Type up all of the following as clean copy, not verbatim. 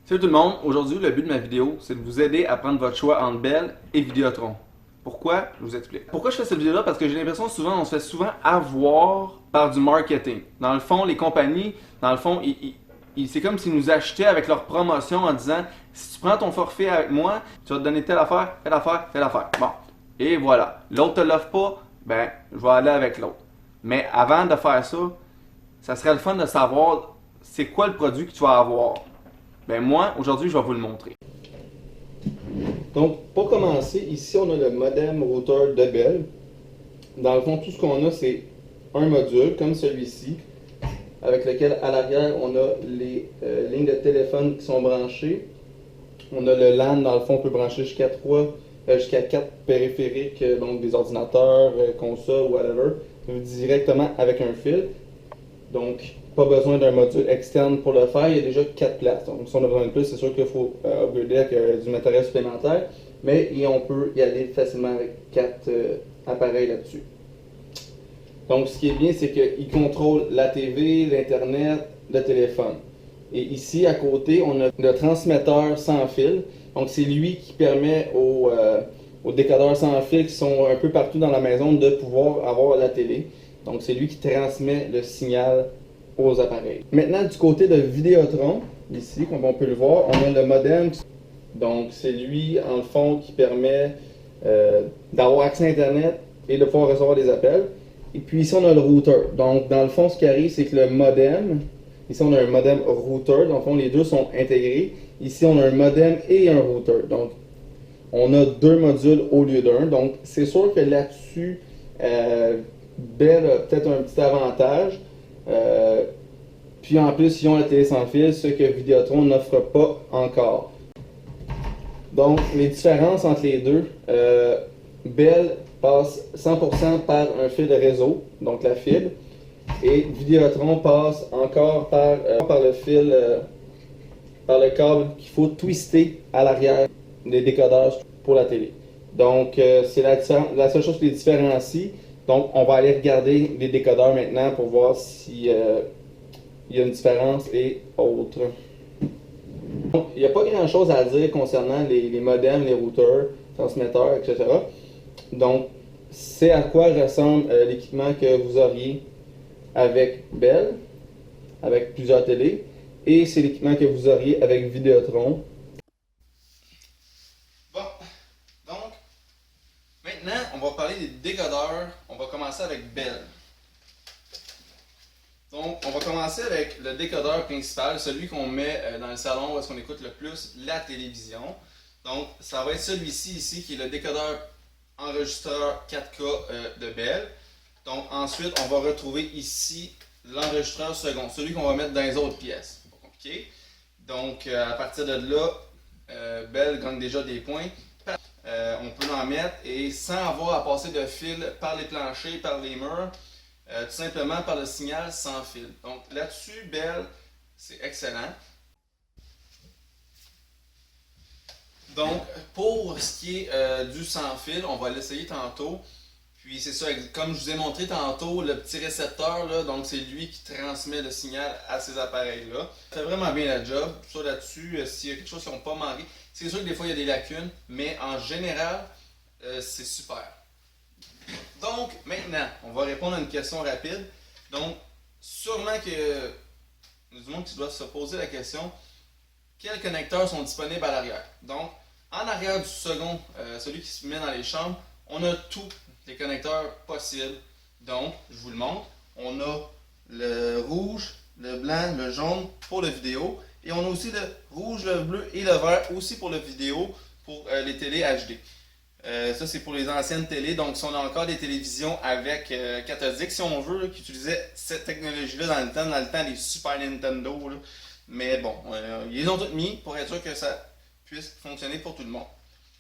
Salut tout le monde, aujourd'hui le but de ma vidéo c'est de vous aider à prendre votre choix entre Bell et Vidéotron. Pourquoi? Je vous explique. Pourquoi je fais cette vidéo-là? Parce que j'ai l'impression que souvent on se fait souvent avoir par du marketing. Dans le fond, les compagnies, dans le fond, c'est comme s'ils nous achetaient avec leur promotion en disant si tu prends ton forfait avec moi, tu vas te donner telle affaire, telle affaire, telle affaire. Bon, et voilà. L'autre te l'offre pas, ben je vais aller avec l'autre. Mais avant de faire ça, ça serait le fun de savoir c'est quoi le produit que tu vas avoir. Ben moi, aujourd'hui, je vais vous le montrer. Donc, pour commencer, ici, on a le modem routeur de Bell. Dans le fond, tout ce qu'on a, c'est un module, comme celui-ci, avec lequel, à l'arrière, on a les lignes de téléphone qui sont branchées. On a le LAN, dans le fond, on peut brancher jusqu'à 4 périphériques, donc des ordinateurs, consoles, whatever, directement avec un fil. Donc, pas besoin d'un module externe pour le faire, il y a déjà 4 places. Donc, si on a besoin de plus, c'est sûr qu'il faut upgrader avec du matériel supplémentaire, mais on peut y aller facilement avec 4 appareils là-dessus. Donc, ce qui est bien, c'est qu'il contrôle la TV, l'Internet, le téléphone. Et ici, à côté, on a le transmetteur sans fil. Donc, c'est lui qui permet aux décodeurs sans fil qui sont un peu partout dans la maison de pouvoir avoir la télé. Donc, c'est lui qui transmet le signal aux appareils. Maintenant, du côté de Vidéotron, ici, comme on peut le voir, on a le modem. Donc, c'est lui, en fond, qui permet d'avoir accès à Internet et de pouvoir recevoir des appels. Et puis ici, on a le routeur. Donc, dans le fond, ce qui arrive, c'est que le modem, ici, on a un modem routeur. Dans le fond, les deux sont intégrés. Ici, on a un modem et un routeur. Donc, on a deux modules au lieu d'un. Donc, c'est sûr que là-dessus, Bell a peut-être un petit avantage. Puis en plus, ils ont la télé sans fil, ce que Vidéotron n'offre pas encore. Donc, les différences entre les deux, Bell passe 100% par un fil de réseau, donc la fibre, et Vidéotron passe encore par le fil, par le câble qu'il faut twister à l'arrière des décodeurs pour la télé. Donc, c'est la seule chose qui les différencie. Donc, on va aller regarder les décodeurs maintenant pour voir si il y a une différence et autres. Donc, il n'y a pas grand chose à dire concernant les modems, les routeurs, transmetteurs, etc. Donc, c'est à quoi ressemble l'équipement que vous auriez avec Bell, avec plusieurs télés, et c'est l'équipement que vous auriez avec Vidéotron. Bon, donc, maintenant, on va parler des décodeurs. On va commencer avec Bell. Donc, on va commencer avec le décodeur principal, celui qu'on met dans le salon où est-ce qu'on écoute le plus la télévision. Donc, ça va être celui-ci ici qui est le décodeur enregistreur 4K de Bell. Donc, ensuite, on va retrouver ici l'enregistreur second, celui qu'on va mettre dans les autres pièces. C'est pas compliqué. Donc, à partir de là, Bell gagne déjà des points. On peut en mettre et sans avoir à passer de fil par les planchers, par les murs, tout simplement par le signal sans fil. Donc là-dessus, Bell, c'est excellent. Donc pour ce qui est du sans fil, on va l'essayer tantôt. Puis c'est ça, comme je vous ai montré tantôt, le petit récepteur, là, donc c'est lui qui transmet le signal à ces appareils-là. Ça fait vraiment bien la job. Ça là-dessus, s'il y a quelque chose qui n'ont pas manqué, c'est sûr que des fois il y a des lacunes, mais en général, c'est super. Donc, maintenant, on va répondre à une question rapide. Donc, sûrement que du monde qui doit se poser la question, quels connecteurs sont disponibles à l'arrière? Donc, en arrière du second, celui qui se met dans les chambres, on a tous les connecteurs possibles. Donc, je vous le montre. On a le rouge, le blanc, le jaune pour la vidéo. Et on a aussi le rouge, le bleu et le vert aussi pour la vidéo, pour les télés HD. Ça, c'est pour les anciennes télés. Donc, si on a encore des télévisions avec cathodique, si on veut, qui utilisaient cette technologie-là dans le temps des Super Nintendo. Là. Mais bon, ils les ont toutes mis pour être sûr que ça puisse fonctionner pour tout le monde.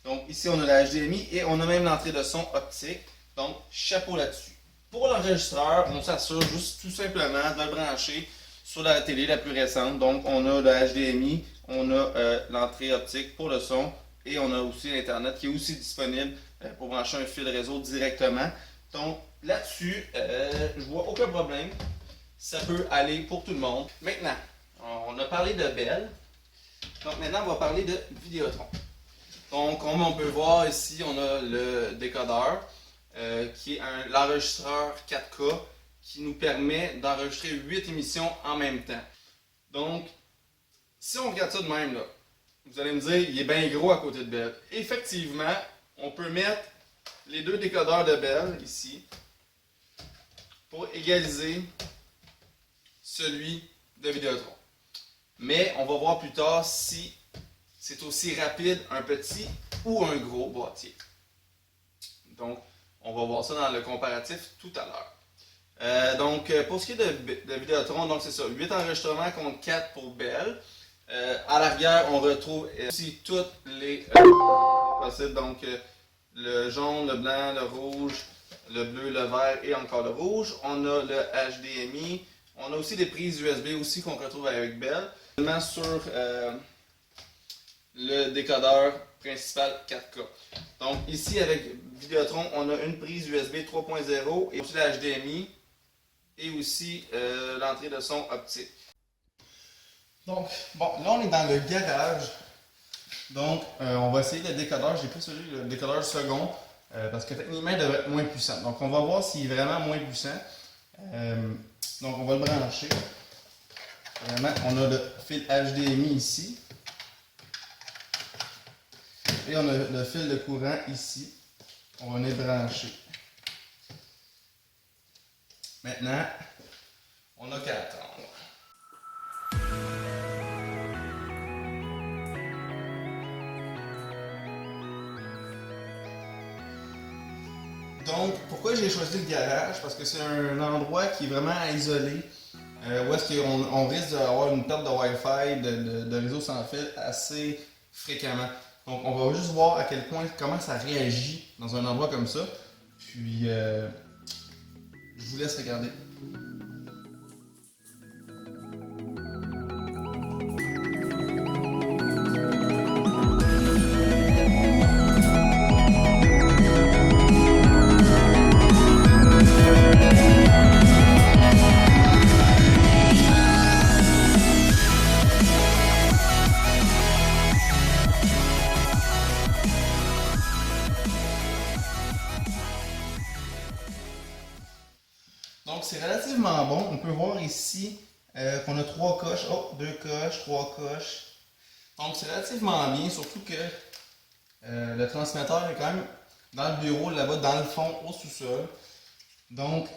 Donc, ici, on a la HDMI et on a même l'entrée de son optique. Donc, chapeau là-dessus. Pour l'enregistreur, on s'assure juste tout simplement de le brancher sur la télé la plus récente. Donc, on a le HDMI, on a l'entrée optique pour le son. Et on a aussi l'Internet qui est aussi disponible pour brancher un fil réseau directement. Donc là-dessus, je vois aucun problème. Ça peut aller pour tout le monde. Maintenant, on a parlé de Bell. Donc maintenant, on va parler de Vidéotron. Donc, comme on peut voir ici, on a le décodeur qui est l'enregistreur 4K qui nous permet d'enregistrer 8 émissions en même temps. Donc, si on regarde ça de même, là, vous allez me dire, il est bien gros à côté de Bell. Effectivement, on peut mettre les deux décodeurs de Bell ici pour égaliser celui de Vidéotron. Mais on va voir plus tard si c'est aussi rapide un petit ou un gros boîtier. Donc, on va voir ça dans le comparatif tout à l'heure. Donc, pour ce qui est de Vidéotron, donc c'est ça, 8 enregistrements contre 4 pour Bell. À l'arrière, on retrouve aussi toutes les possibles, donc le jaune, le blanc, le rouge, le bleu, le vert et encore le rouge. On a le HDMI. On a aussi des prises USB aussi qu'on retrouve avec Bell. Sur le décodeur principal 4K. Donc ici avec Vidéotron, on a une prise USB 3.0 et aussi la HDMI et aussi l'entrée de son optique. Donc, bon, là on est dans le garage. Donc, on va essayer le décodeur. J'ai pris le décodeur second parce que techniquement il devrait être moins puissant. Donc, on va voir s'il est vraiment moins puissant. Donc, on va le brancher. Vraiment, on a le fil HDMI ici. Et on a le fil de courant ici. On va les brancher. Maintenant, on n'a qu'à attendre. Donc, pourquoi j'ai choisi le garage? Parce que c'est un endroit qui est vraiment isolé, où est-ce qu'on risque d'avoir une perte de Wi-Fi, de réseau sans fil assez fréquemment. Donc, on va juste voir à quel point, comment ça réagit dans un endroit comme ça. Puis, je vous laisse regarder. Donc c'est relativement bon. On peut voir ici qu'on a 3 coches. Oh, 2 coches, 3 coches. Donc c'est relativement bien, surtout que le transmetteur est quand même dans le bureau, là-bas, dans le fond, au sous-sol. Donc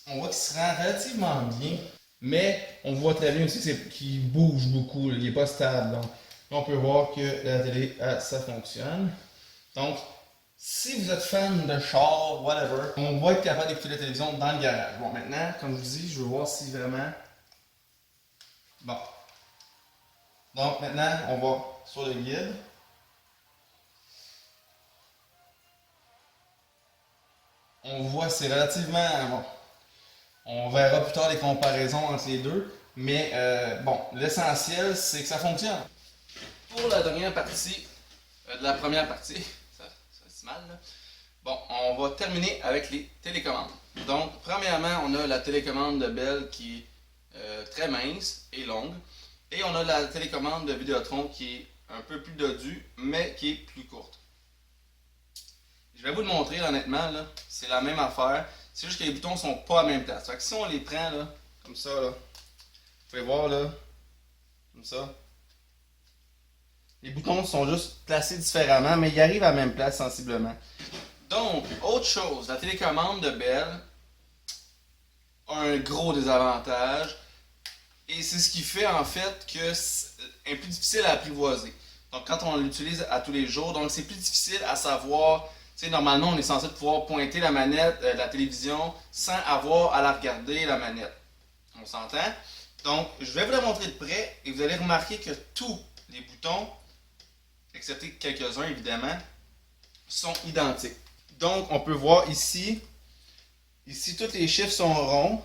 on voit qu'il se rend relativement bien. Mais on voit très bien aussi qu'il bouge beaucoup, il n'est pas stable. Donc on peut voir que la télé, ça fonctionne. Donc si vous êtes fan de char, whatever, on va être capable d'écouter la télévision dans le garage. Bon, maintenant, comme je vous dis, je veux voir si vraiment... Bon. Donc maintenant, on va sur le guide. On voit que c'est relativement... Bon. On verra plus tard les comparaisons entre les deux. Mais bon, l'essentiel, c'est que ça fonctionne. Pour la dernière partie, de la première partie... Mal, là. Bon, on va terminer avec les télécommandes. Donc, premièrement, on a la télécommande de Bell qui est très mince et longue. Et on a la télécommande de Vidéotron qui est un peu plus dodue, mais qui est plus courte. Je vais vous le montrer, honnêtement, là. C'est la même affaire. C'est juste que les boutons ne sont pas à la même place. Fait que si on les prend, là, comme ça, là, vous pouvez voir, là, comme ça. Les boutons sont juste placés différemment, mais ils arrivent à la même place sensiblement. Donc, autre chose, la télécommande de Bell a un gros désavantage. Et c'est ce qui fait en fait que c'est plus difficile à apprivoiser. Donc, quand on l'utilise à tous les jours, donc c'est plus difficile à savoir. Tu sais, normalement, on est censé pouvoir pointer la manette, la télévision, sans avoir à la regarder, la manette. On s'entend? Donc, je vais vous la montrer de près et vous allez remarquer que tous les boutons, excepté quelques-uns évidemment, sont identiques. Donc, on peut voir ici, tous les chiffres sont ronds.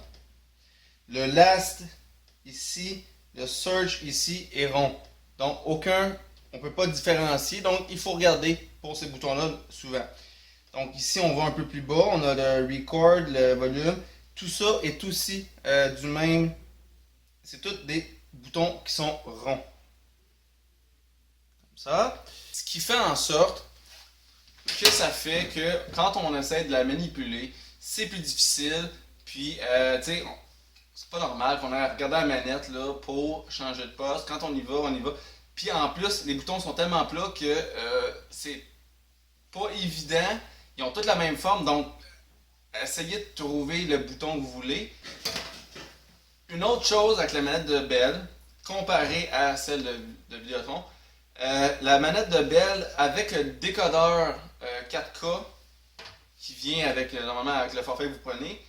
Le last ici, le search ici est rond. Donc, on ne peut pas différencier. Donc, il faut regarder pour ces boutons-là souvent. Donc, ici, on va un peu plus bas. On a le record, le volume. Tout ça est aussi du même. C'est tous des boutons qui sont ronds. ça. Ce qui fait en sorte que ça fait que quand on essaie de la manipuler, c'est plus difficile. Puis, tu sais, c'est pas normal qu'on ait à regarder la manette là, pour changer de poste. Quand on y va, on y va. Puis en plus, les boutons sont tellement plats que c'est pas évident. Ils ont toutes la même forme, donc essayez de trouver le bouton que vous voulez. Une autre chose avec la manette de Bell, comparée à celle de Vidéotron, la manette de Bell avec le décodeur 4K qui vient avec normalement avec le forfait que vous prenez,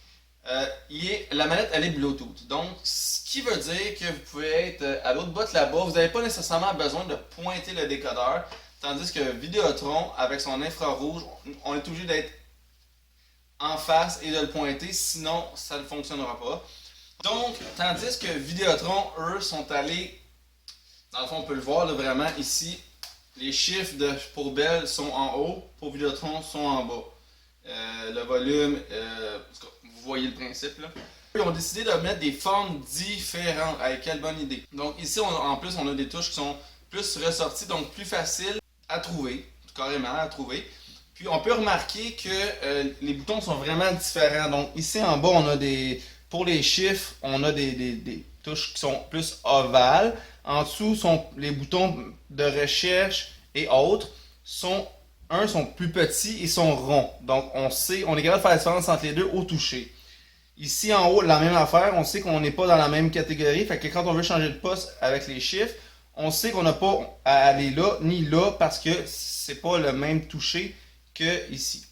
la manette elle est Bluetooth. Donc, ce qui veut dire que vous pouvez être à l'autre bout là-bas, vous n'avez pas nécessairement besoin de pointer le décodeur, tandis que Vidéotron, avec son infrarouge, on est obligé d'être en face et de le pointer, sinon ça ne fonctionnera pas. Donc, tandis que Vidéotron, eux, sont allés, dans le fond, on peut le voir là, vraiment ici, les chiffres pour Bell sont en haut, pour Vidéotron sont en bas. Le volume, vous voyez le principe là. Ils ont décidé de mettre des formes différentes. Avec quelle bonne idée. Donc ici, en plus, on a des touches qui sont plus ressorties, donc plus faciles à trouver, carrément à trouver. Puis on peut remarquer que les boutons sont vraiment différents. Donc ici en bas, on a pour les chiffres, on a des touches qui sont plus ovales. En dessous, les boutons de recherche et autres sont plus petits et sont ronds. Donc on est capable de faire la différence entre les deux au toucher. Ici en haut, la même affaire, on sait qu'on n'est pas dans la même catégorie. Fait que quand on veut changer de poste avec les chiffres, on sait qu'on n'a pas à aller là ni là parce que c'est pas le même toucher que ici.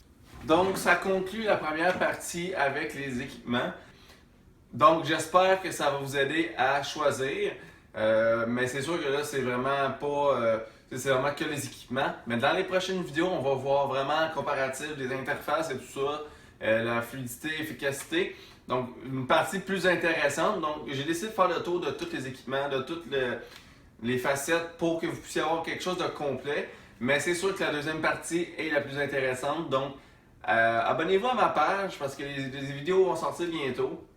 Donc ça conclut la première partie avec les équipements. Donc j'espère que ça va vous aider à choisir. Mais c'est sûr que là, c'est vraiment pas. C'est vraiment que les équipements. Mais dans les prochaines vidéos, on va voir vraiment un comparatif des interfaces et tout ça, la fluidité, efficacité. Donc, une partie plus intéressante. Donc, j'ai décidé de faire le tour de tous les équipements, de toutes les facettes pour que vous puissiez avoir quelque chose de complet. Mais c'est sûr que la deuxième partie est la plus intéressante. Donc, abonnez-vous à ma page parce que les vidéos vont sortir bientôt.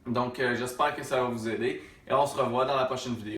Donc, j'espère que ça va vous aider et on se revoit dans la prochaine vidéo.